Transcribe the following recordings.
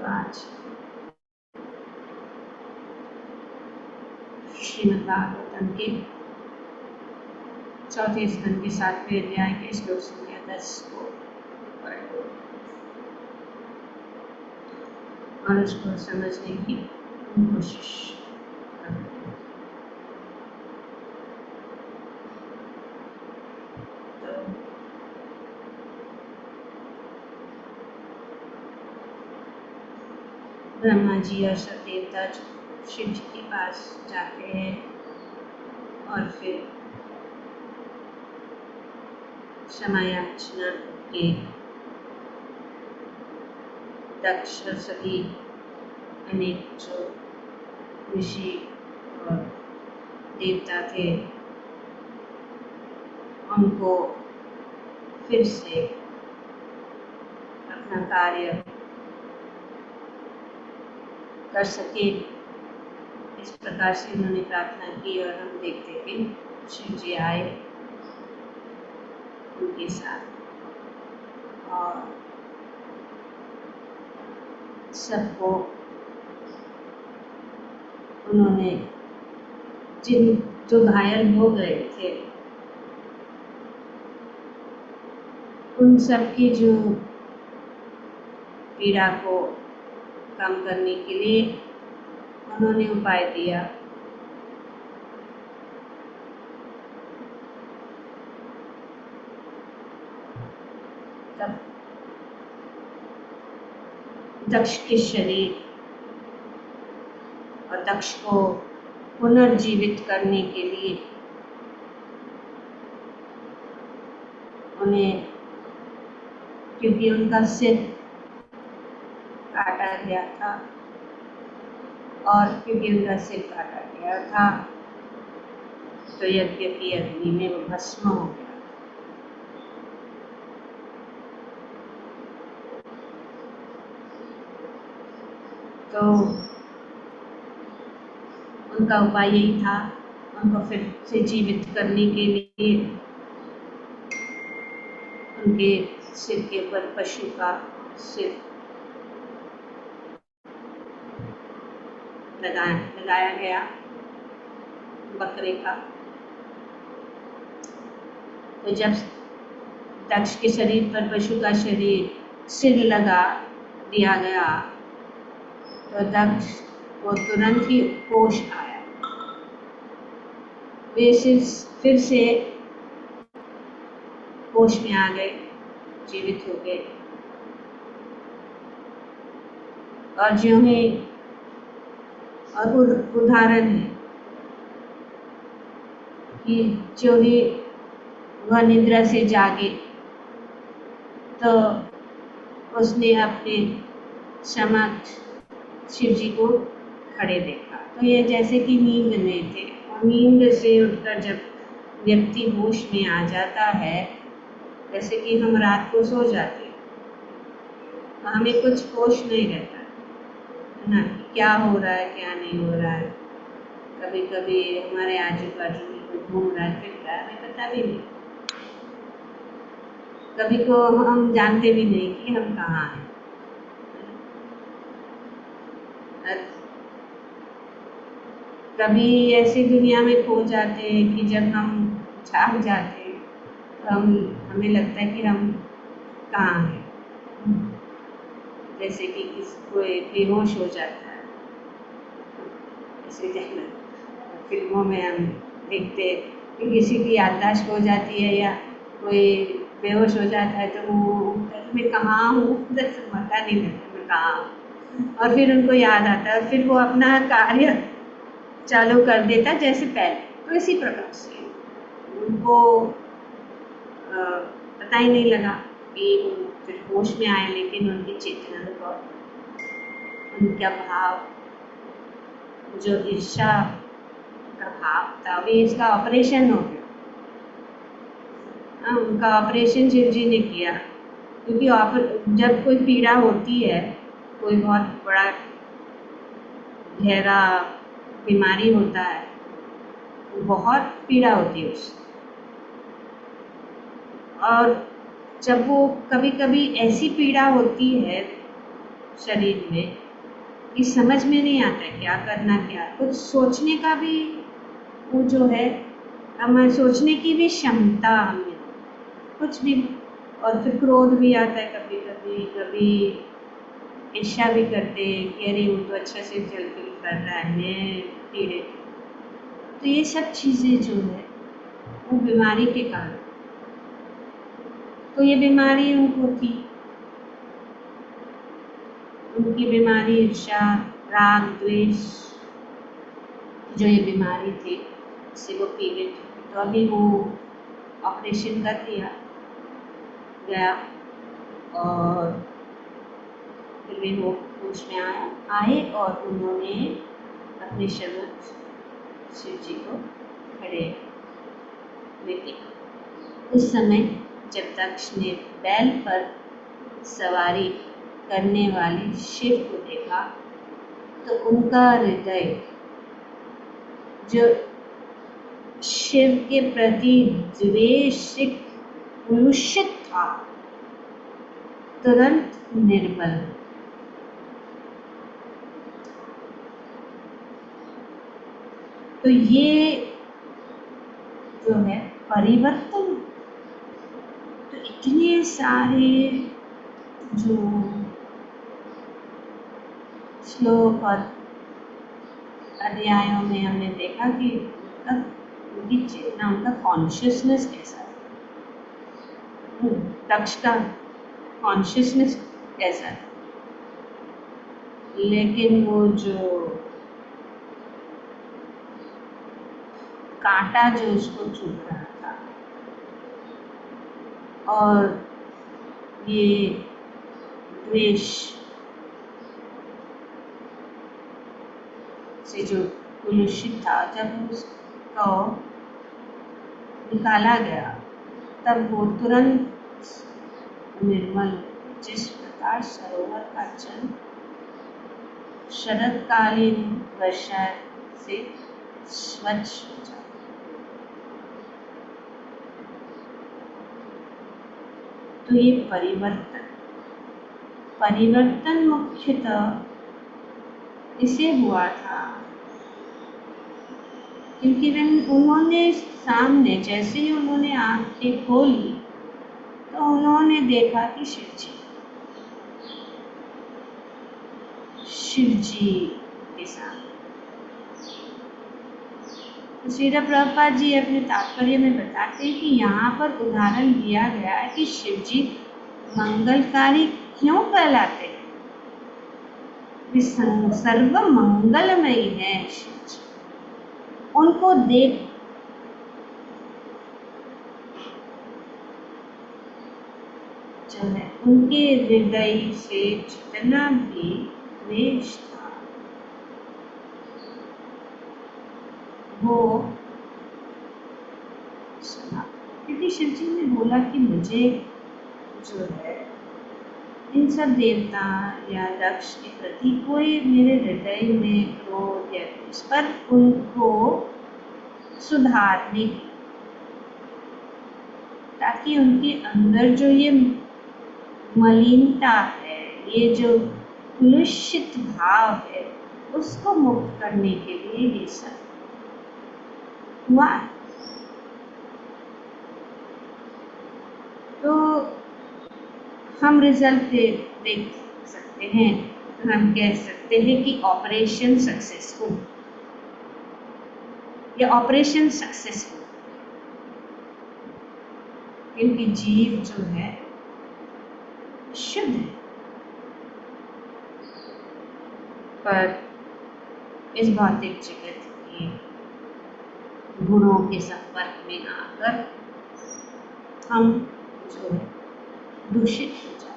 आज श्रीमद् भागवतम के चौथे स्कंद के 7वें अध्याय के श्लोक संख्या 10 को पढ़ो और उसको समझने की कोशिश करो। तो ब्रह्मा जी और सब देवता शिव जी के पास जाते हैं और फिर क्षमा याचना के दक्ष और सभी अनेक जो ऋषि और देवता थे उनको फिर से अपना कार्य कर सके, इस प्रकार से उन्होंने प्रार्थना की। और हम देखते कि शिव जी आए उनके साथ और सबको उन्होंने जो घायल हो गए थे उन सब की जो पीड़ा को कम करने के लिए उन्होंने उपाय दिया। तब दक्ष के शरीर और दक्ष को पुनर्जीवित करने के लिए उन्हें, क्योंकि उनका सिर काटा गया था और क्योंकि उनका सिर काटा गया था तो यज्ञ की अग्नि में वो भस्म हो गया। तो उनका उपाय यही था, उनको फिर से जीवित करने के लिए उनके सिर के ऊपर पशु का सिर लगाया गया, बकरे का। तो जब दक्ष के शरीर पर पशु का सिर लगा दिया गया तो दक्ष को तुरंत ही होश आया। वे फिर से होश में आ गए, जीवित हो गए। और जो ही और उदाहरण है कि जो ही वह निद्रा से जागे तो उसने अपने समक्ष शिव जी को खड़े देखा। तो ये जैसे कि नींद में थे और नींद से उठकर जब व्यक्ति होश में आ जाता है, जैसे कि हम रात को सो जाते हैं, हमें कुछ होश नहीं रहता है ना, क्या हो रहा है क्या नहीं हो रहा है। कभी कभी हमारे आजू बाजू में कोई घूम रहा है, फिर रहा है, हमें पता भी नहीं। कभी को हम जानते भी नहीं कि हम कहाँ हैं। कभी ऐसी दुनिया में खो जाते हैं कि जब हम जाग जाते हैं तो हमें लगता है कि हम कहाँ हैं। जैसे कि कोई बेहोश हो जाता है, ऐसे फिल्मों में हम देखते हैं कि किसी की याददाश्त हो जाती है या कोई बेहोश हो जाता है तो वो मैं कहाँ हूँ, पता नहीं लगता मैं कहाँ हूँ। और फिर उनको याद आता है और फिर वो अपना कार्य चालू कर देता जैसे पहले। तो इसी प्रकार से उनको पता ही नहीं लगा कि फिर होश में आए, लेकिन उनकी चेतना को, उनका भाव जो ईर्ष्या का भाव था, वे इसका ऑपरेशन हो गया। उनका ऑपरेशन शिव जी ने किया, क्योंकि जब कोई पीड़ा होती है, कोई बहुत बड़ा गहरा बीमारी होता है, बहुत पीड़ा होती है उससे। और जब वो कभी कभी ऐसी पीड़ा होती है शरीर में कि समझ में नहीं आता है क्या करना क्या, कुछ सोचने का भी वो जो है हमारे सोचने की भी क्षमता हमें कुछ भी, और फिर क्रोध भी आता है कभी कभी, कभी ईर्ष्या भी करते हैं कि अरे वो तो अच्छे से चल फिर कर रहा है, मैं टेढ़े। तो ये सब चीज़ें जो है वो बीमारी के कारण, तो ये बीमारी उनको थी, उनकी बीमारी ईर्ष्या राग द्वेष जो ये बीमारी थी इससे वो पीड़ित थे। तो अभी वो ऑपरेशन कर दिया गया और फिर भी वो होश में आए और उन्होंने अपने शब्द शिव जी को खड़े हुए। उस समय जब दक्ष ने बैल पर सवारी करने वाले शिव को देखा तो उनका हृदय जो शिव के प्रति द्वेष से कुलुषित था तुरंत निर्मल। तो ये जो है परिवर्तन, तो इतने सारे जो श्लोक और अध्यायों में हमने देखा कि उनकी चेतना, उनका कॉन्शियसनेस कैसा है, दक्ष का कॉन्शियसनेस कैसा है, लेकिन वो जो कांटा जो उसको चुभ रहा था और ये द्वेष से जो कुलुषित था, जब उसको निकाला गया तब वो तुरंत निर्मल, जिस प्रकार सरोवर का जल शरदकालीन वर्षा से स्वच्छ हो जाता। तो ये परिवर्तन मुख्यतः इसे हुआ था क्योंकि उन्होंने सामने जैसे ही उन्होंने आंखें खोली तो उन्होंने देखा कि शिव जी के सामने। श्रील प्रभुपाद जी अपने तात्पर्य में बताते हैं कि यहाँ पर उदाहरण दिया गया है कि शिव जी मंगलकारी क्यों कहलाते हैं, वे सर्व मंगलमयी है। शिव जी उनको देख जो है उनके हृदय से जितना भी द्वेष था वो सुना, क्योंकि शिव जी ने बोला कि मुझे जो है इन सब देवता या दक्ष के प्रति कोई मेरे हृदय में क्रोध या इस पर उनको सुधारने की, ताकि उनके अंदर जो ये मलिनता है, ये जो कुलुषित भाव है, उसको मुक्त करने के लिए ये सब हुआ। तो हम रिजल्ट देख सकते हैं, तो हम कह सकते हैं कि ऑपरेशन सक्सेसफुल या ऑपरेशन सक्सेसफुल, क्योंकि जीव जो है शुद्ध है, पर इस भौतिक जगत के गुणों के संपर्क में आकर हम जो है दूषित हो जाते।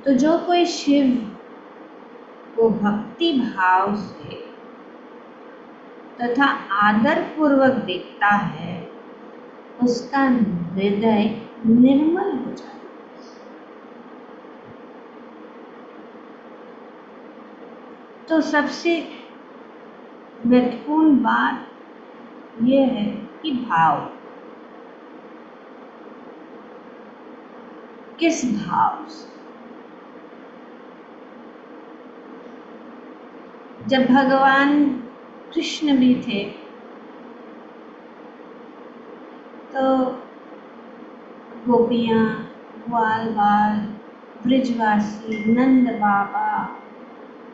तो जो कोई शिव को भक्ति भाव से तथा आदर पूर्वक देखता है, उसका हृदय निर्मल हो जाता है। तो सबसे महत्वपूर्ण बात यह है कि भाव, किस भाव से। जब भगवान कृष्ण भी थे तो गोपियाँ, ग्वाल बाल, ब्रिजवासी, नंद बाबा,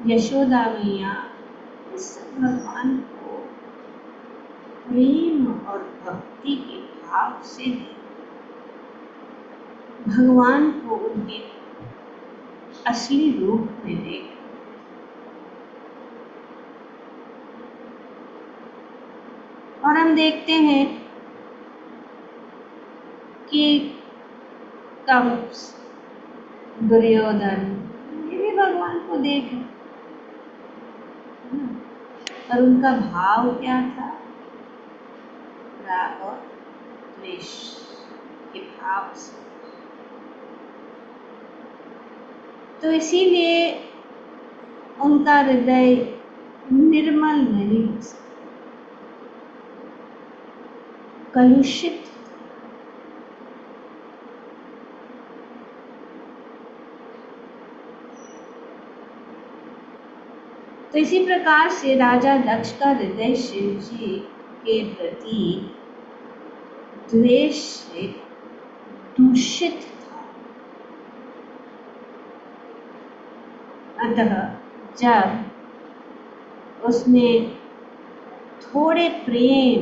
यशोदा मैया, इस भगवान को प्रेम और भक्ति के भाव से भगवान को उनके असली रूप में देख। और हम देखते हैं कि कंस, दुर्योधन, ये भी भगवान को देख। और उनका भाव क्या था? राग और द्वेष के भाव से। तो इसीलिए उनका हृदय निर्मल नहीं हो सकता, कलुषित। तो इसी प्रकार से राजा दक्ष का हृदय शिव जी के प्रति द्वेष से दूषित था। अतः जब उसने थोड़े प्रेम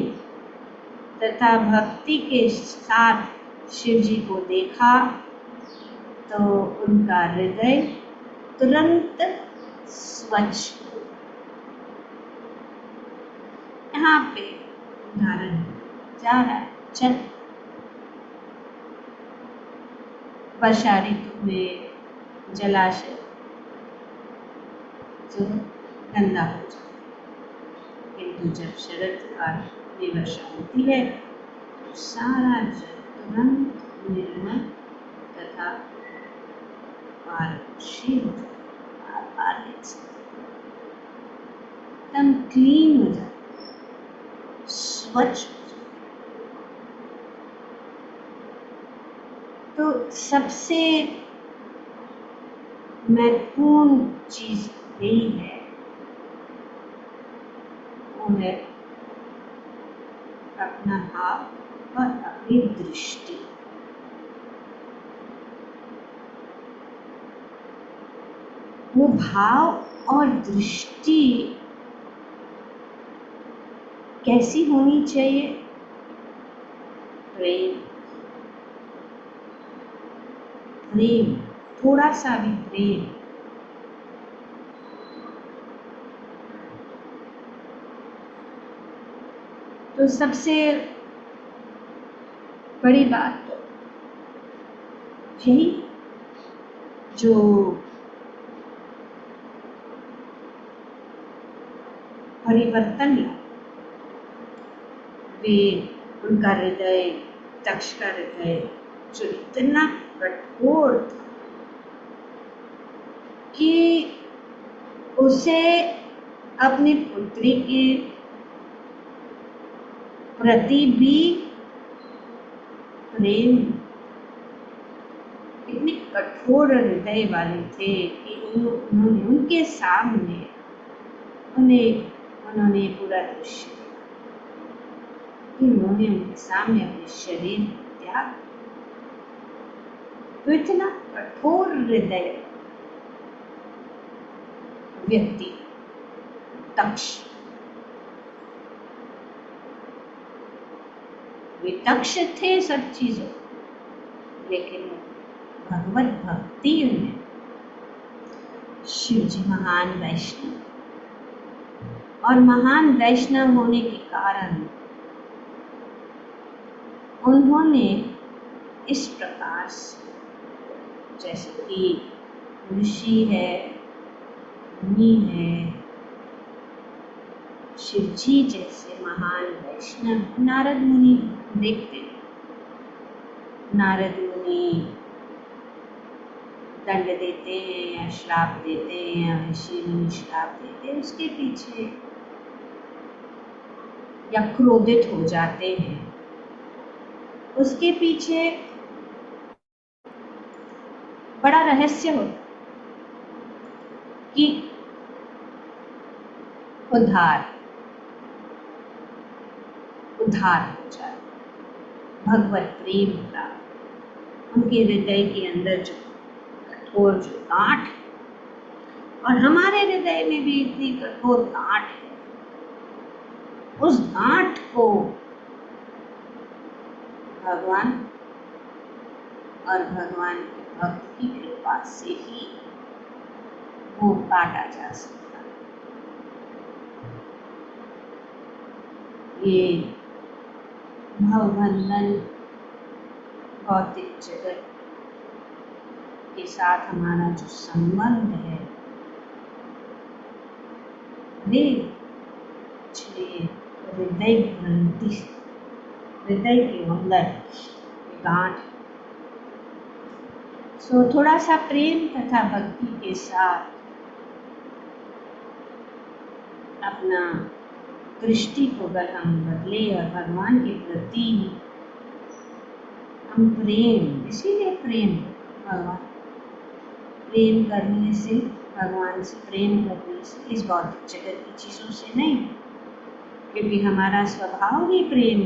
तथा भक्ति के साथ शिव जी को देखा तो उनका हृदय तुरंत स्वच्छ। यहाँ पे उदाहरण जा रहा है, चल वर्षा ऋतु में जलाशय जो गंदा हो जाता है, किंतु जब शरद काल में वर्षा होती है तो सारा जल तुरंत निर्मल तथा पारदर्शी हो जाता है, एकदम क्लीन हो जाता है, स्वच्छ। तो सबसे महत्वपूर्ण चीज यही है, वो है अपना भाव और अपनी दृष्टि। वो भाव और दृष्टि कैसी होनी चाहिए? प्रेम, प्रेम, थोड़ा सा भी प्रेम। तो सबसे बड़ी बात तो यही, जो परिवर्तन ला, वे उनका हृदय, दक्ष का हृदय जो इतना कठोर था कि उसे अपनी पुत्री के प्रति भी प्रेम, इतने कठोर हृदय वाले थे कि उन्होंने उनके सामने उन्होंने पूरा दृश्य, उन्होंने उनके सामने अपने शरीर त्याग। तो इतना कठोर हृदय व्यक्ति दक्ष, वे दक्ष थे सब चीजों, लेकिन भगवत भक्ति में शिव जी महान वैष्णव, और महान वैष्णव होने के कारण उन्होंने इस प्रकार से, जैसे कि ऋषि है, मुनि है, शिव जी जैसे महान वैष्णव, नारद मुनि देखते हैं, नारद मुनि दंड देते हैं या श्राप देते हैं या ऋषि मुनि श्राप देते हैं, उसके पीछे या क्रोधित हो जाते हैं, उसके पीछे बड़ा रहस्य होता कि उद्धार हो जाए, भगवत प्रेम प्राप्त, उनके हृदय के अंदर जो कठोर जो गांठ है, और हमारे हृदय में भी इतनी कठोर गांठ है, उस गांठ को भगवान और भगवान के भक्त की कृपा से ही वो काटा जा सकता है। ये भवबंधन भौतिक जगत के साथ हमारा जो संबंध है, वे पिछले हृदय ग्रंथि से, हृदय के अंदर गांठ। सो थोड़ा सा प्रेम तथा भक्ति के साथ अपना दृष्टि को अगर हम बदले और भगवान के प्रति हम प्रेम, इसीलिए प्रेम, भगवान प्रेम करने से, भगवान से प्रेम करने से, इस भौतिक जगत की चीजों से नहीं, क्योंकि हमारा स्वभाव ही प्रेम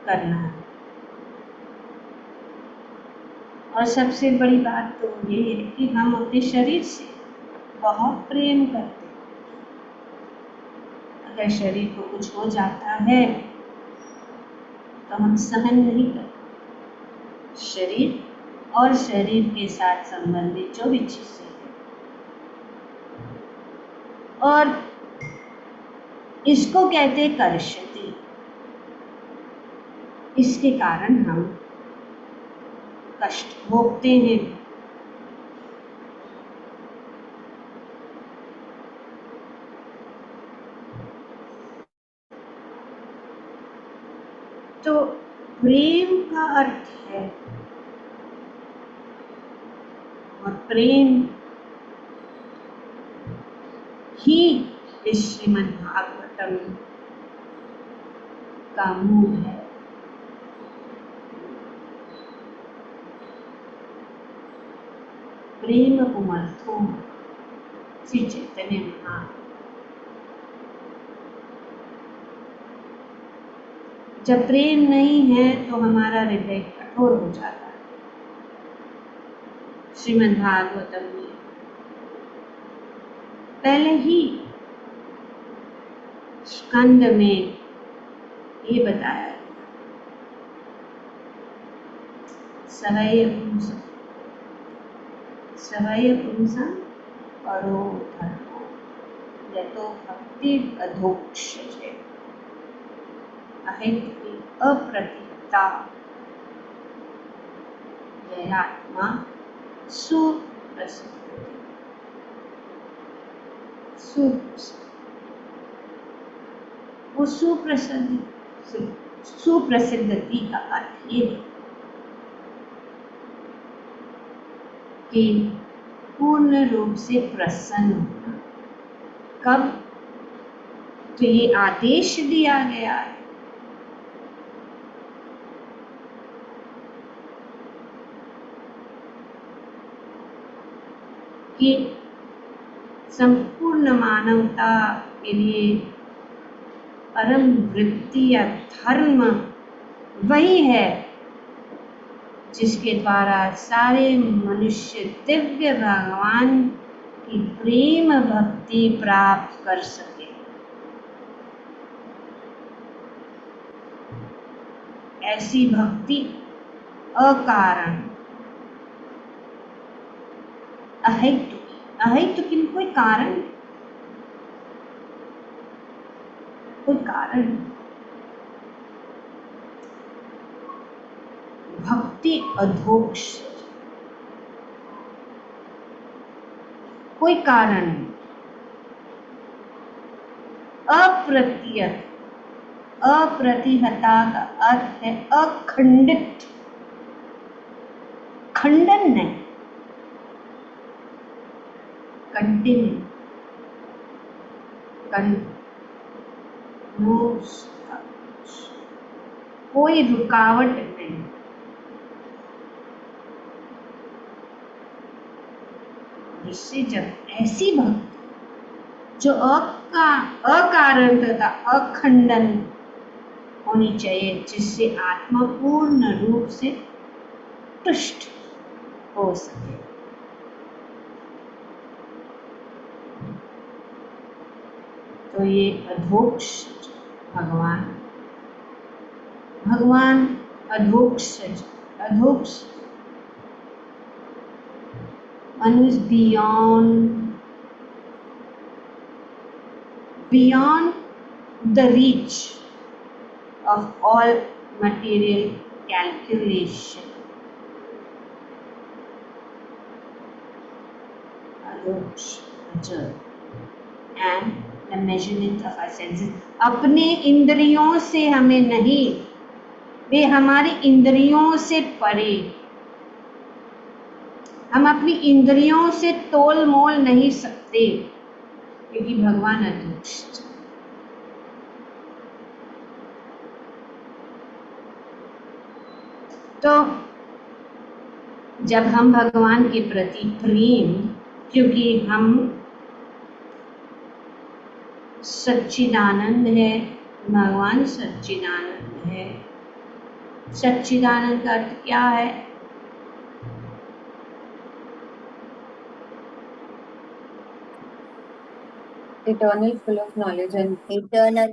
करना है। और सबसे बड़ी बात तो ये है कि हम अपने शरीर से बहुत प्रेम करते हैं। अगर शरीर को कुछ हो जाता है तो हम सहन नहीं करते। शरीर और शरीर के साथ संबंधित जो भी चीजें हैं, और इसको कहते कर्षति, इसके कारण हम कष्ट भोगते हैं। तो प्रेम का अर्थ है, और प्रेम ही इस श्रीमद् भागवतम का मूल है। प्रेम पुमर्थो श्री चैतन्य महाप्रभु। जब प्रेम नहीं है तो हमारा हृदय कठोर हो जाता है। श्रीमद् भागवतम में पहले ही स्कंद में ये बताया है, सवय पुंसं परो धर्मो यतो भक्ति अधोक्षजे अहेतुकी अप्रतिहता ययात्मा सुप्रसिद्धि। वो सुप्रसिद्धति का अर्थ ये कि पूर्ण रूप से प्रसन्न होना। कब? तो ये आदेश दिया गया है कि संपूर्ण मानवता के लिए परम वृत्ति या धर्म वही है जिसके द्वारा सारे मनुष्य दिव्य भगवान की प्रेम भक्ति प्राप्त कर सके। ऐसी भक्ति अकारण, अहेतुकी, कोई कारण भक्ति अधोक्ष, कोई कारण नहीं। अप्रतिहता का अर्थ है अखंडित, खंडन नहीं, कंटिन्यू, कोई रुकावट नहीं। इससे जब ऐसी भक्ति जो अकारण तथा अखंडन होनी चाहिए, जिससे आत्मा पूर्ण रूप से तुष्ट हो सके। तो ये अधोक्ष भगवान अधोक्ष one is beyond the reach of all material calculation. And the measurement of our senses. अपने इंद्रियों से हमें नहीं, वे हमारी इंद्रियों से परे। हम अपनी इंद्रियों से तोल मोल नहीं सकते, क्योंकि भगवान अदृश्य। तो जब हम भगवान के प्रति प्रेम, क्योंकि हम सच्चिदानंद है, भगवान सच्चिदानंद है। सच्चिदानंद का अर्थ क्या है? Eternal, full of knowledge and eternal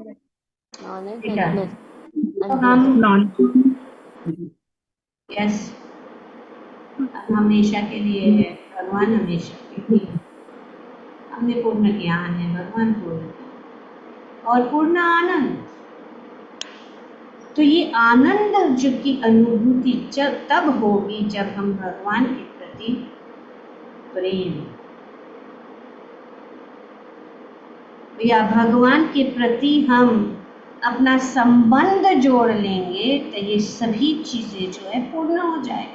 knowledge and bliss. तो हम यस हमेशा के लिए है, भगवान हमेशा के लिए। हमें पूर्ण ज्ञान है, भगवान पूर्ण और पूर्ण आनंद। तो ये आनंद जो की अनुभूति जब तब होगी जब हम भगवान के प्रति प्रेम या भगवान के प्रति हम अपना संबंध जोड़ लेंगे, तो ये सभी चीजें जो है पूर्ण हो जाए।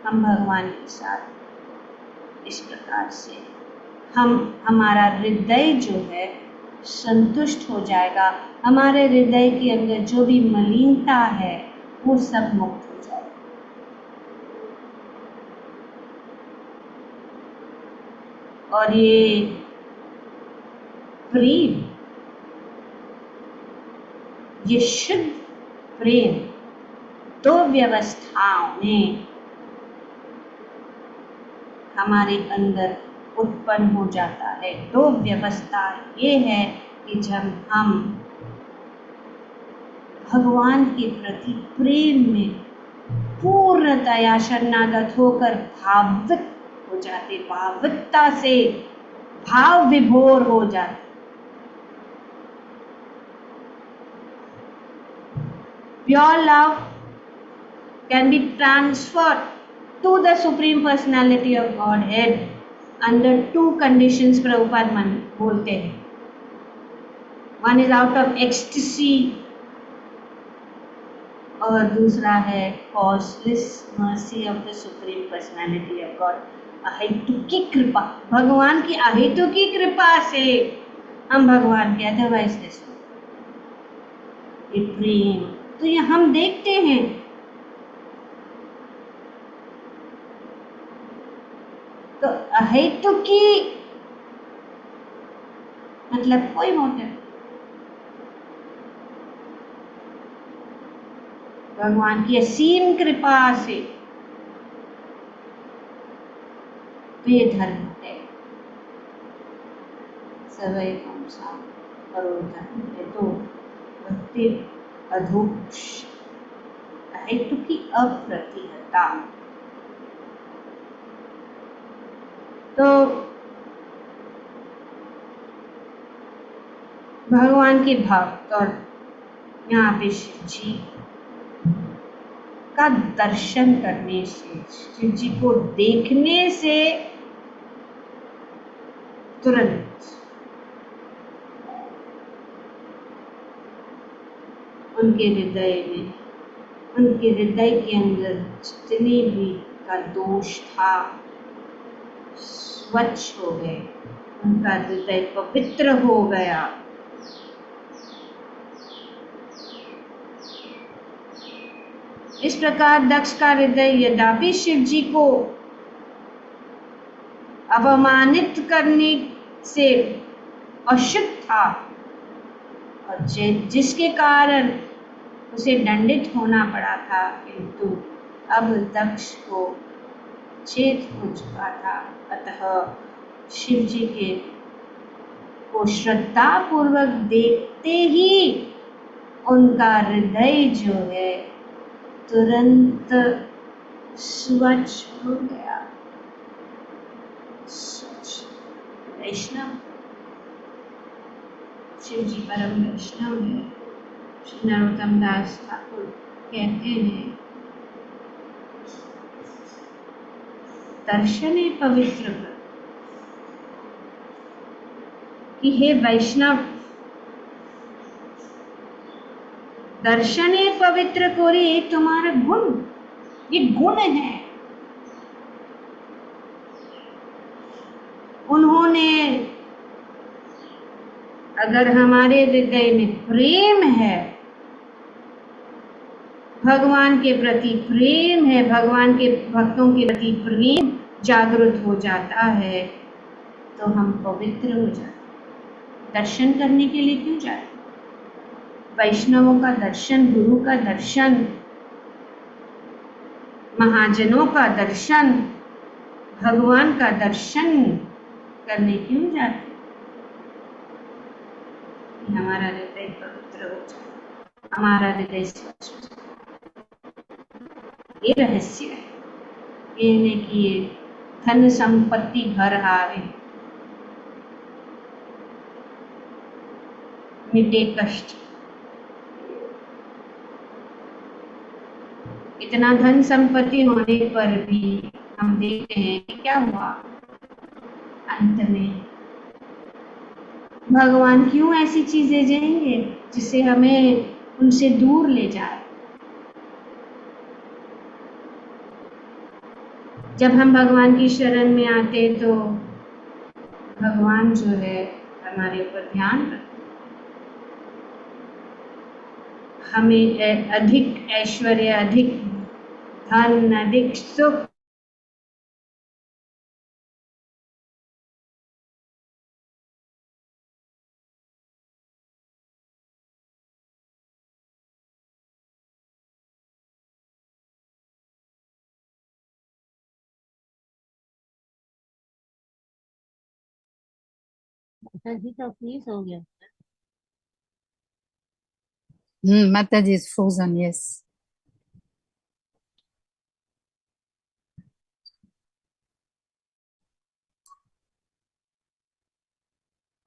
हम भगवान के साथ इस प्रकार से हमारा हृदय जो है संतुष्ट हो जाएगा। हमारे हृदय के अंदर जो भी मलिनता है वो सब मुक्त हो जाएगा। और ये प्रेम, ये शुद्ध प्रेम दो व्यवस्थाओं में हमारे अंदर उत्पन्न हो जाता है। दो व्यवस्था ये है कि जब हम भगवान के प्रति प्रेम में पूर्णतया शरणागत होकर भावित हो जाते, भावुकता से भाव विभोर हो जाते। Pure love can be transferred to the Supreme Personality of Godhead under two conditions Prabhupada बोलते हैं। One is out of ecstasy और दूसरा है causeless mercy of the Supreme Personality of God। अहेतुकी कृपा, भगवान की अहेतुकी कृपा से हम भगवान के अदरवाइज ये प्रेम तो ये हम देखते हैं। तो अहेतुकी मतलब कोई मोटिव, भगवान की असीम कृपा से वे धर्म है, सवै संसार करो धर्म है। तो भक्ति अधोक्ष अहेतुकी अप्रतिहता। तो भगवान के भक्त और यहाँ पे शिव जी का दर्शन करने से, शिव जी को देखने से तुरंत उनके हृदय में, उनके हृदय के अंदर जितने भी का दोष था स्वच्छ हो गए, उनका हृदय पवित्र हो गया। इस प्रकार दक्ष का हृदय यद्यपि शिव जी को अपमानित करने से अशुद्ध था और जिसके कारण उसे दंडित होना पड़ा था, किंतु अब दक्ष को चेत हो चुका था। अतः शिव जी को श्रद्धा पूर्वक देखते ही उनका हृदय जो है तुरंत स्वच्छ हो गया। स्वच्छ। वैष्णव, शिव जी परम वैष्णव है। श्री नरोत्तम दास ठाकुर कहते हैं, दर्शने पवित्र कर, कि हे वैष्णव, दर्शने पवित्र कोरी, तुम्हारा गुण, ये गुण है। उन्होंने, अगर हमारे हृदय में प्रेम है, भगवान के प्रति प्रेम है, भगवान के भक्तों के प्रति प्रेम जागृत हो जाता है, तो हम पवित्र हो जाते हैं। दर्शन करने के लिए क्यों जाते? वैष्णवों का दर्शन, गुरु का दर्शन, महाजनों का दर्शन, भगवान का दर्शन करने क्यों जाते? हमारा हृदय पवित्र हो जाए, हमारा हृदय स्वच्छ हो जाए। ये रहस्य है। कहने की ये धन संपत्ति घर आवे, मिटे कष्ट। इतना धन संपत्ति होने पर भी हम देखते हैं कि क्या हुआ अंत में। भगवान क्यों ऐसी चीजें देंगे जिससे हमें उनसे दूर ले जाए। जब हम भगवान की शरण में आते तो भगवान जो है हमारे ऊपर ध्यान रखते, हमें अधिक ऐश्वर्य, अधिक धन, अधिक सुख, जी का फ्रीज हो गया। Mataji is frozen, yes.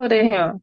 अरे हाँ,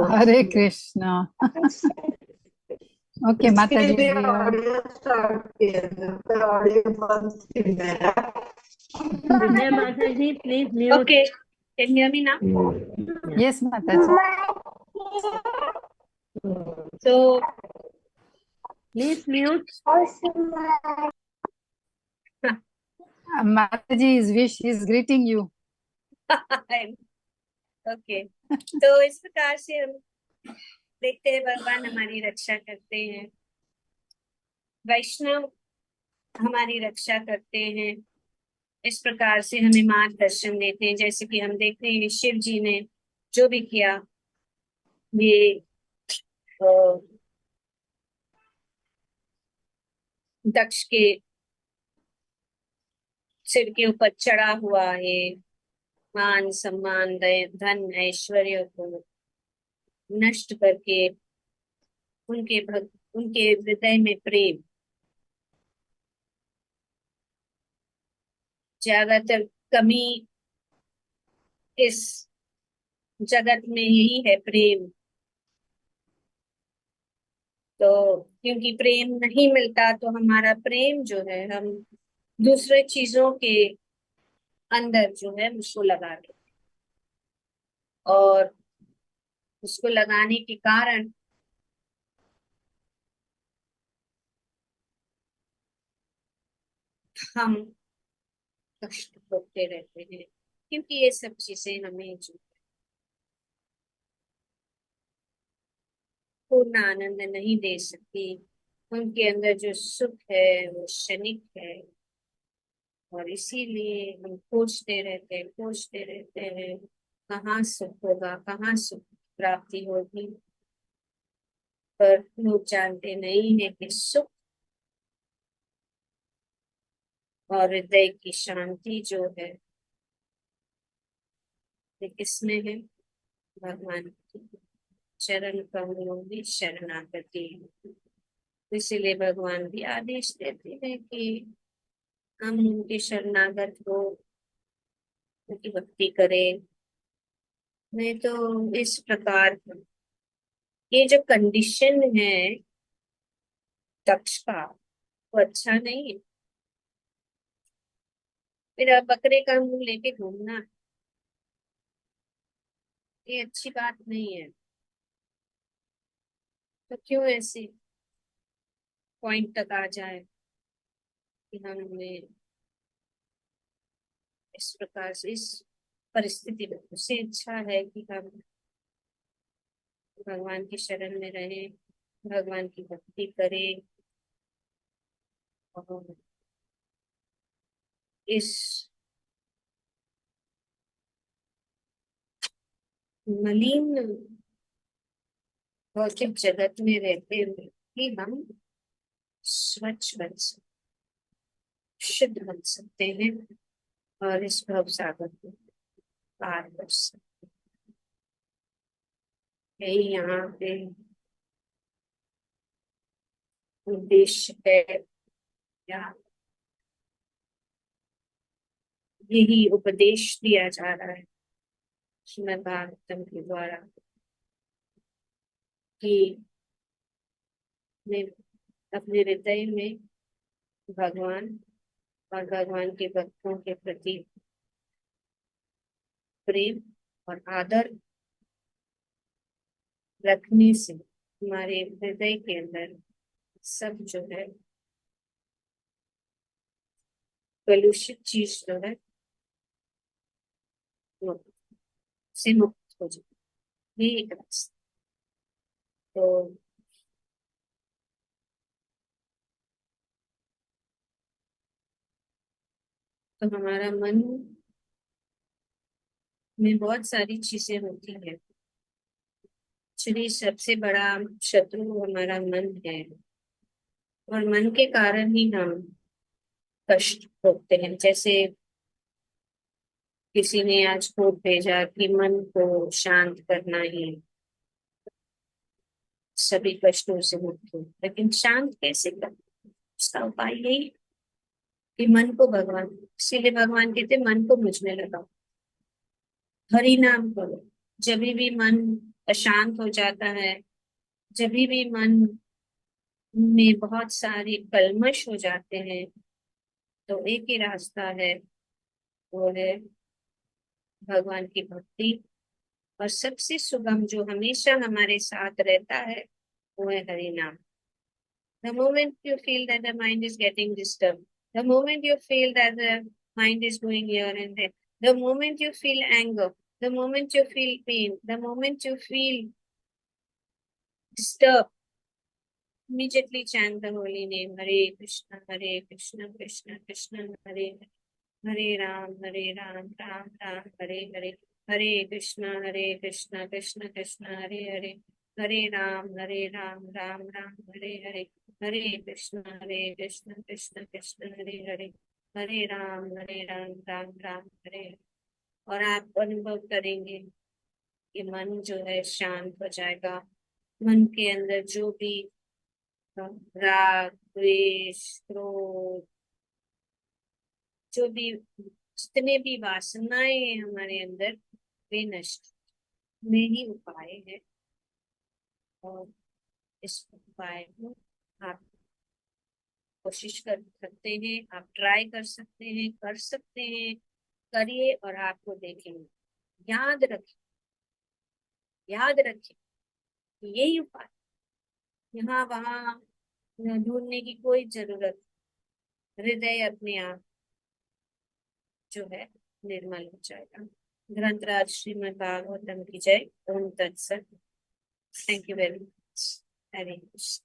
Hare Krishna. Okay, Mataji. जय विजय माता जी please mute. Okay Can you hear me now? Yes, Mataji. So Please mute. Mataji is greeting you. Okay, तो इस प्रकार से हम देखते हैं भगवान हमारी रक्षा करते हैं, वैष्णव हमारी रक्षा करते हैं, इस प्रकार से हमें मार्गदर्शन देते हैं। जैसे कि हम देखते हैं शिव जी ने जो भी किया, ये दक्ष के सिर के ऊपर चढ़ा हुआ है मान सम्मान धन ऐश्वर्य को नष्ट करके उनके हृदय में प्रेम, ज्यादातर कमी इस जगत में यही है, प्रेम। तो क्योंकि प्रेम नहीं मिलता तो हमारा प्रेम जो है हम दूसरे चीजों के अंदर जो है उसको लगा देते, और उसको लगाने के कारण हम कष्ट भोगते रहते हैं, क्योंकि ये सब चीजें हमें जो पूर्ण आनंद नहीं दे सकती। उनके अंदर जो सुख है वो क्षणिक है, और इसीलिए हम खोजते रहते हैं कहाँ सुख होगा, कहाँ सुख प्राप्ति होगी। पर लोग जानते नहीं है कि सुख और हृदय की शांति जो है ये किसमें है? भगवान की चरण कमलों में शरणागति। इसीलिए भगवान भी आदेश देते हैं कि हम उनके शरणागत हो, उनकी भक्ति करें। नहीं तो इस प्रकार ये जो कंडीशन है दक्ष का वो अच्छा नहीं है। फिर अब बकरे का मुंह लेके घूमना ये अच्छी बात नहीं है। तो क्यों ऐसे पॉइंट तक आ जाए कि हमें इस प्रकार से इस परिस्थिति में, उससे अच्छा है कि हम भगवान की शरण में रहें, भगवान की भक्ति करें, और इस मलिन भौतिक जगत में रहते हुए कि हम स्वच्छ बन सकते, शुद्ध बन सकते हैं, और इस भव सागर को पार कर सकते। यही यहाँ पे उद्देश्य है, या यही उपदेश दिया जा रहा है श्रीमद् भागवतम के द्वारा कि अपने हृदय में भगवान और भगवान के भक्तों के प्रति प्रेम और आदर रखने से हमारे हृदय के अंदर सब जो है कलुषित चीज जो है वो से मुक्त हो जाए। ये एक रास्ता। तो हमारा मन में बहुत सारी चीजें होती है। एक्चुअली सबसे बड़ा शत्रु हमारा मन है, और मन के कारण ही हम कष्ट भोगते हैं। जैसे किसी ने आज कोट भेजा कि मन को शांत करना ही सभी कष्टों से मुक्त हो, लेकिन शांत कैसे करना? उसका उपाय यही कि मन को भगवान, इसीलिए भगवान कहते मन को मुझ में लगाओ, हरि नाम करो। जब भी मन अशांत हो जाता है, जब भी मन में बहुत सारे कल्मश हो जाते हैं, तो एक ही रास्ता है, वो है भगवान की भक्ति, और सबसे सुगम जो हमेशा हमारे साथ रहता है वो है हरि नाम। The moment you feel that the mind is getting disturbed, the moment you feel that the mind is going here and there, the moment you feel anger, the moment you feel pain, the moment you feel disturbed, immediately chant the holy name, Hare Krishna, Krishna Krishna, Hare Hare, Hare Ram, Ram Ram, Hare Hare, Hare Krishna, Krishna Krishna, Hare Hare, Hare Ram, Ram Ram, Hare Hare, Hare Krishna, Krishna Krishna, Hare Hare, Hare Ram, Ram Ram, Hare Hare। और आप अनुभव करेंगे कि मन जो है शांत हो जाएगा। मन के अंदर जो भी राग, द्वेष, क्रोध, जो भी जितने भी वासनाएं हैं हमारे अंदर, वे नष्ट में ही उपाय है। और इस उपाय को आप कोशिश कर सकते हैं, आप ट्राई कर सकते हैं, कर सकते हैं, करिए और आपको देखेंगे। याद रखिए, याद रखिए, यही उपाय, यहाँ वहां ढूंढने की कोई जरूरत, हृदय अपने आप जो है निर्मल हो जाएगा। ग्रंथराज श्रीमद् भागवतम की जय। ओम तत्सत। Thank you very much. Hare Krishna.